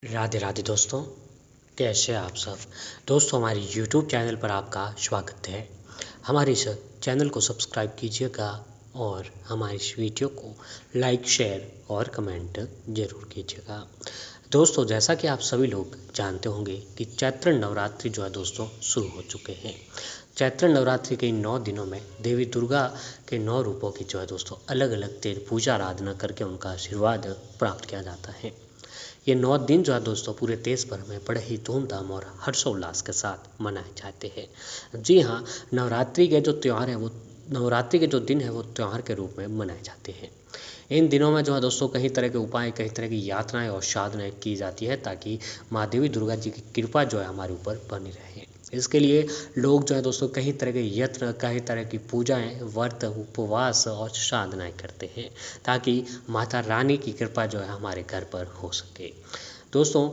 राधे राधे दोस्तों, कैसे हैं आप सब। दोस्तों, हमारे YouTube चैनल पर आपका स्वागत है। हमारे इस चैनल को सब्सक्राइब कीजिएगा और हमारी इस वीडियो को लाइक, शेयर और कमेंट ज़रूर कीजिएगा। दोस्तों, जैसा कि आप सभी लोग जानते होंगे कि चैत्र नवरात्रि जो है दोस्तों शुरू हो चुके हैं। चैत्र नवरात्रि के इन 9 दिनों में देवी दुर्गा के 9 रूपों की जो है दोस्तों अलग अलग पूजा आराधना करके उनका आशीर्वाद प्राप्त किया जाता है। ये 9 दिन जो है दोस्तों पूरे देश भर में बड़े ही धूमधाम और हर्षोल्लास के साथ मनाए जाते हैं। जी हाँ, नवरात्रि के जो त्यौहार हैं वो नवरात्रि के जो दिन है वो त्यौहार के रूप में मनाए जाते हैं। इन दिनों में जो है दोस्तों कई तरह के उपाय, कई तरह की यात्राएं और साधनाएं की जाती है ताकि माँ देवी दुर्गा जी की कृपा जो है हमारे ऊपर बनी रहे। इसके लिए लोग जो है दोस्तों कई तरह के यत्न, कई तरह की पूजाएं, व्रत, उपवास और साधनाएं करते हैं ताकि माता रानी की कृपा जो है हमारे घर पर हो सके। दोस्तों,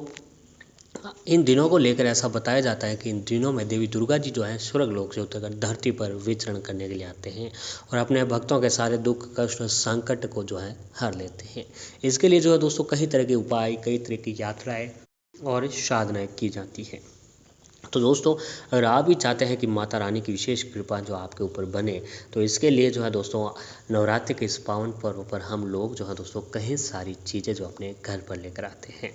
इन दिनों को लेकर ऐसा बताया जाता है कि इन दिनों में देवी दुर्गा जी जो है स्वर्ग लोक से उतरकर धरती पर विचरण करने के लिए आते हैं और अपने भक्तों के सारे दुख, कष्ट, संकट को जो है हर लेते हैं। इसके लिए जो है दोस्तों कई तरह के उपाय, कई तरह की यात्राएं और साधनाएं की जाती है। तो दोस्तों, अगर आप भी चाहते हैं कि माता रानी की विशेष कृपा जो आपके ऊपर बने, तो इसके लिए जो है दोस्तों नवरात्रि के इस पावन पर्व पर हम लोग जो है दोस्तों कई सारी चीज़ें जो अपने घर पर लेकर आते हैं।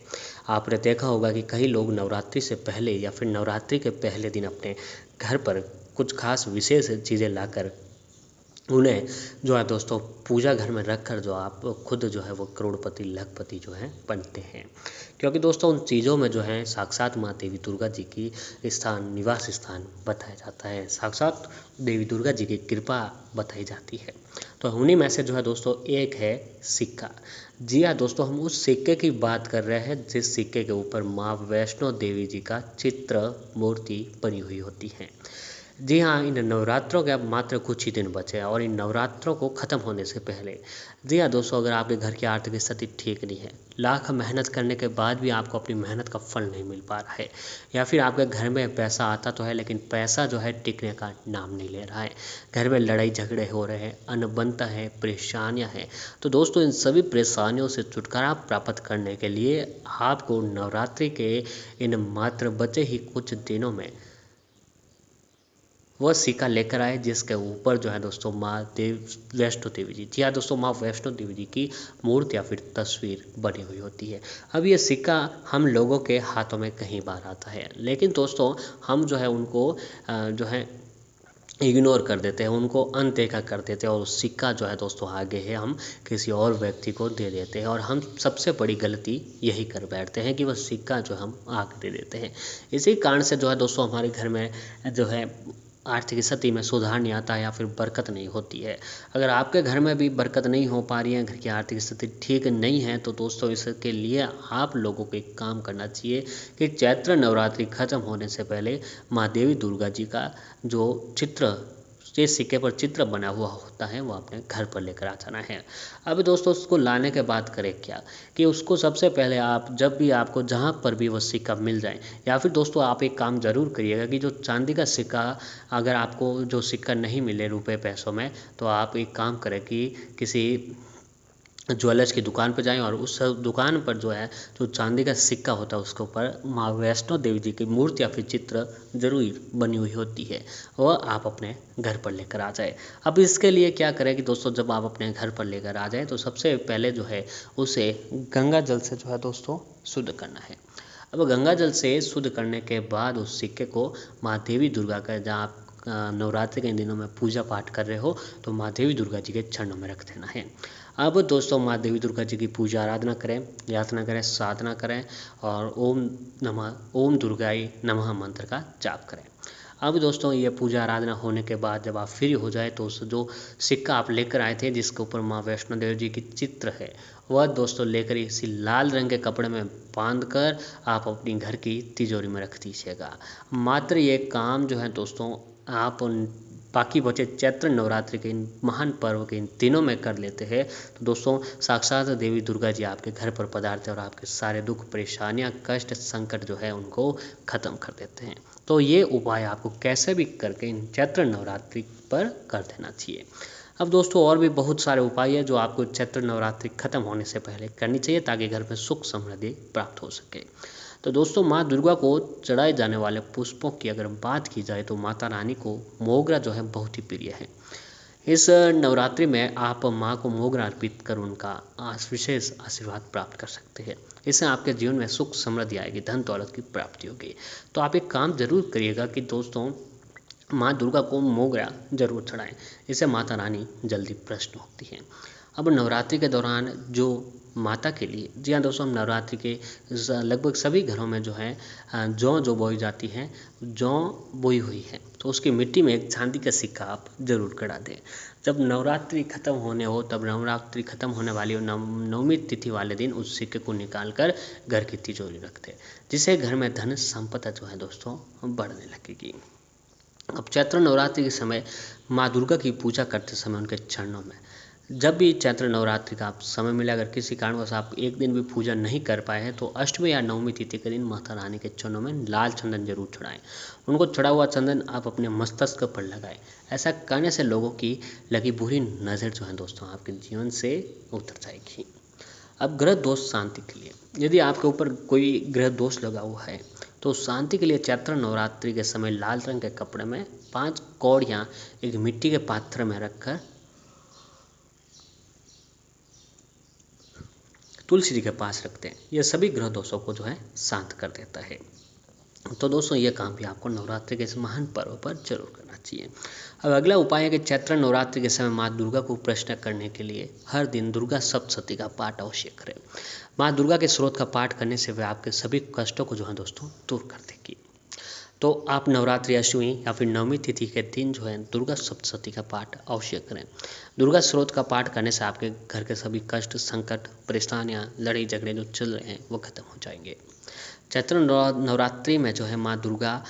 आपने देखा होगा कि कई लोग नवरात्रि से पहले या फिर नवरात्रि के पहले दिन अपने घर पर कुछ खास विशेष चीज़ें लाकर उन्हें जो है दोस्तों पूजा घर में रख कर जो आप खुद जो है वो करोड़पति, लखपति जो है बनते हैं। क्योंकि दोस्तों उन चीज़ों में जो है साक्षात माँ देवी दुर्गा जी की निवास स्थान बताया जाता है, साक्षात देवी दुर्गा जी की कृपा बताई जाती है। तो उन्हीं में से जो है दोस्तों एक है सिक्का। जी हाँ दोस्तों, हम उस सिक्के की बात कर रहे हैं जिस सिक्के के ऊपर माँ वैष्णो देवी जी का चित्र, मूर्ति बनी हुई होती है। जी हाँ, इन नवरात्रों के अब मात्र कुछ ही दिन बचे हैं और इन नवरात्रों को ख़त्म होने से पहले, जी हाँ दोस्तों, अगर आपके घर की आर्थिक स्थिति ठीक नहीं है, लाख मेहनत करने के बाद भी आपको अपनी मेहनत का फल नहीं मिल पा रहा है, या फिर आपके घर में पैसा आता तो है लेकिन पैसा जो है टिकने का नाम नहीं ले रहा है, घर में लड़ाई झगड़े हो रहे हैं, अनबनता है, परेशानियाँ हैं, तो दोस्तों इन सभी परेशानियों से छुटकारा प्राप्त करने के लिए आपको नवरात्रि के इन मात्र बचे ही कुछ दिनों में वह सिक्का लेकर आए जिसके ऊपर जो है दोस्तों वैष्णो देवी जी, जी हाँ दोस्तों, माँ वैष्णो देवी जी की मूर्ति या फिर तस्वीर बनी हुई होती है। अब ये सिक्का हम लोगों के हाथों में कई बार आता है, लेकिन दोस्तों हम जो है उनको जो है इग्नोर कर देते हैं, उनको अनदेखा कर देते हैं और उस सिक्का जो है दोस्तों आगे है हम किसी और व्यक्ति को दे देते हैं और हम सबसे बड़ी गलती यही कर बैठते हैं कि वह सिक्का जो हम आगे दे देते हैं। इसी कारण से जो है दोस्तों हमारे घर में जो है आर्थिक स्थिति में सुधार नहीं आता है या फिर बरकत नहीं होती है। अगर आपके घर में भी बरकत नहीं हो पा रही है, घर की आर्थिक स्थिति ठीक नहीं है, तो दोस्तों इसके लिए आप लोगों को एक काम करना चाहिए कि चैत्र नवरात्रि खत्म होने से पहले माँ देवी दुर्गा जी का जो चित्र, जिस सिक्के पर चित्र बना हुआ होता है वो अपने घर पर लेकर आ जाना है। अब दोस्तों उसको लाने के बाद करें क्या कि उसको सबसे पहले आप जब भी आपको जहाँ पर भी वो सिक्का मिल जाए, या फिर दोस्तों आप एक काम ज़रूर करिएगा कि जो चांदी का सिक्का, अगर आपको जो सिक्का नहीं मिले रुपए पैसों में, तो आप एक काम करें कि किसी ज्वेलर्स की दुकान पर जाएं और उस दुकान पर जो है जो चांदी का सिक्का होता है उसके ऊपर माँ वैष्णो देवी जी की मूर्ति या फिर चित्र जरूर बनी हुई होती है, वह आप अपने घर पर लेकर आ जाए। अब इसके लिए क्या करें कि दोस्तों जब आप अपने घर पर लेकर आ जाएं तो सबसे पहले जो है उसे गंगा जल से जो है दोस्तों शुद्ध करना है। अब गंगा जल से शुद्ध करने के बाद उस सिक्के को माँ देवी दुर्गा का, जहाँ आप नवरात्रि के इन दिनों में पूजा पाठ कर रहे हो, तो माँ देवी दुर्गा जी के चरणों में रख देना है। अब दोस्तों माँ देवी दुर्गा जी की पूजा आराधना करें, यातना करें, साधना करें और ओम दुर्गाई नमः मंत्र का जाप करें। अब दोस्तों ये पूजा आराधना होने के बाद जब आप फ्री हो जाए तो उस जो सिक्का आप लेकर आए थे जिसके ऊपर माँ वैष्णो देवी जी की चित्र है, वह दोस्तों लेकर इसी लाल रंग के कपड़े में बांध कर आप अपनी घर की तिजोरी में रख दीजिएगा। मात्र ये काम जो है दोस्तों आप बाकी बचे चैत्र नवरात्रि के इन महान पर्व के इन दिनों में कर लेते हैं, तो दोस्तों साक्षात देवी दुर्गा जी आपके घर पर पधारते हैं और आपके सारे दुख, परेशानियां, कष्ट, संकट जो है उनको ख़त्म कर देते हैं। तो ये उपाय आपको कैसे भी करके इन चैत्र नवरात्रि पर कर देना चाहिए। अब दोस्तों और भी बहुत सारे उपाय है जो आपको चैत्र नवरात्रि खत्म होने से पहले करनी चाहिए ताकि घर में सुख समृद्धि प्राप्त हो सके। तो दोस्तों माँ दुर्गा को चढ़ाए जाने वाले पुष्पों की अगर बात की जाए तो माता रानी को मोगरा जो है बहुत ही प्रिय है। इस नवरात्रि में आप माँ को मोगरा अर्पित कर उनका विशेष आशीर्वाद प्राप्त कर सकते हैं। इससे आपके जीवन में सुख समृद्धि आएगी, धन दौलत की प्राप्ति होगी। तो आप एक काम जरूर करिएगा कि दोस्तों माँ दुर्गा को मोगरा जरूर चढ़ाएं, इससे माता रानी जल्दी प्रसन्न होती हैं। अब नवरात्रि के दौरान जो माता के लिए, जी हाँ दोस्तों, हम नवरात्रि के लगभग सभी घरों में जो है जौ जो बोई जाती है, जौ बोई हुई है तो उसकी मिट्टी में एक चांदी का सिक्का आप जरूर गड़ा दें। जब नवरात्रि खत्म होने हो, तब नवरात्रि खत्म होने वाली हो नवमी तिथि वाले दिन उस सिक्के को निकाल कर घर की तिजोरी रख दें, जिससे घर में धन संपदा जो है दोस्तों बढ़ने लगेगी। अब चैत्र नवरात्रि के समय माँ दुर्गा की पूजा करते समय उनके चरणों में, जब भी चैत्र नवरात्रि का आप समय मिले, अगर किसी कारणवश आप एक दिन भी पूजा नहीं कर पाए हैं तो अष्टमी या नवमी तिथि के दिन माता रानी के चरणों में लाल चंदन जरूर चढ़ाएं। उनको चढ़ा हुआ चंदन आप अपने मस्तक पर लगाएं। ऐसा करने से लोगों की लगी बुरी नज़र जो है दोस्तों आपके जीवन से उतर जाएगी। अब ग्रह दोष शांति के लिए, यदि आपके ऊपर कोई ग्रह दोष लगा हुआ है तो शांति के लिए चैत्र नवरात्रि के समय लाल रंग के कपड़े में 5 कौड़ियाँ एक मिट्टी के पात्र में रखकर तुलसी जी के पास रखते हैं। यह सभी ग्रह दोषों को जो है शांत कर देता है। तो दोस्तों ये काम भी आपको नवरात्रि के इस महान पर्व पर जरूर करना चाहिए। अब अगला उपाय है कि चैत्र नवरात्रि के समय माँ दुर्गा को प्रसन्न करने के लिए हर दिन दुर्गा सप्तशती का पाठ अवश्य करें। माँ दुर्गा के स्रोत का पाठ करने से वे आपके सभी कष्टों को जो है दोस्तों दूर कर देगी। तो आप नवरात्रि, अष्टमी या फिर नवमी तिथि के दिन जो है दुर्गा सप्तशती का पाठ अवश्य करें। दुर्गा स्रोत का पाठ करने से आपके घर के सभी कष्ट, संकट, परेशानियाँ, लड़ाई झगड़े जो चल रहे हैं वो खत्म हो जाएंगे। चैत्र नवरात्रि में जो है माँ दुर्गा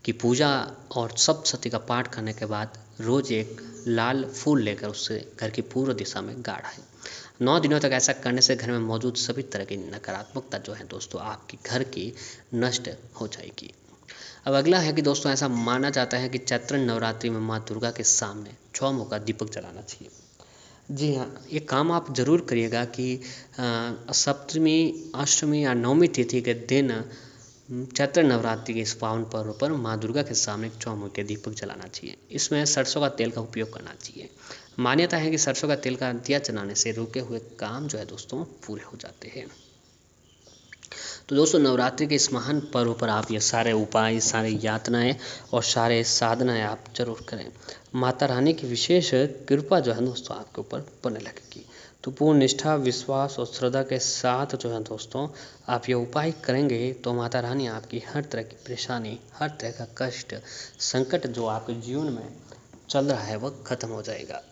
की पूजा और सप्तशती का पाठ करने के बाद रोज एक लाल फूल लेकर उससे घर की पूर्व दिशा में गाढ़ाएं। 9 दिनों तक ऐसा करने से घर में मौजूद सभी तरह की नकारात्मकता जो है दोस्तों आपकी घर की नष्ट हो जाएगी। अब अगला है कि दोस्तों ऐसा माना जाता है कि चैत्र नवरात्रि में माँ दुर्गा के सामने 6 मुँह का दीपक जलाना चाहिए। जी हाँ, ये काम आप जरूर करिएगा कि सप्तमी, अष्टमी या नवमी तिथि के दिन चैत्र नवरात्रि के इस पावन पर्व पर माँ दुर्गा के सामने 6 मुँह के दीपक जलाना चाहिए। इसमें सरसों का तेल का उपयोग करना चाहिए। मान्यता है कि सरसों का तेल का दिया जलाने से रुके हुए काम जो है दोस्तों पूरे हो जाते हैं। तो दोस्तों नवरात्रि के इस महान पर्व पर आप ये सारे उपाय, सारे यातनाएं और सारे साधनाएं आप जरूर करें। माता रानी की विशेष कृपा जो है दोस्तों आपके ऊपर बने लगेगी। तो पूर्ण निष्ठा, विश्वास और श्रद्धा के साथ जो है दोस्तों आप ये उपाय करेंगे तो माता रानी आपकी हर तरह की परेशानी, हर तरह का कष्ट, संकट जो आपके जीवन में चल रहा है वह खत्म हो जाएगा।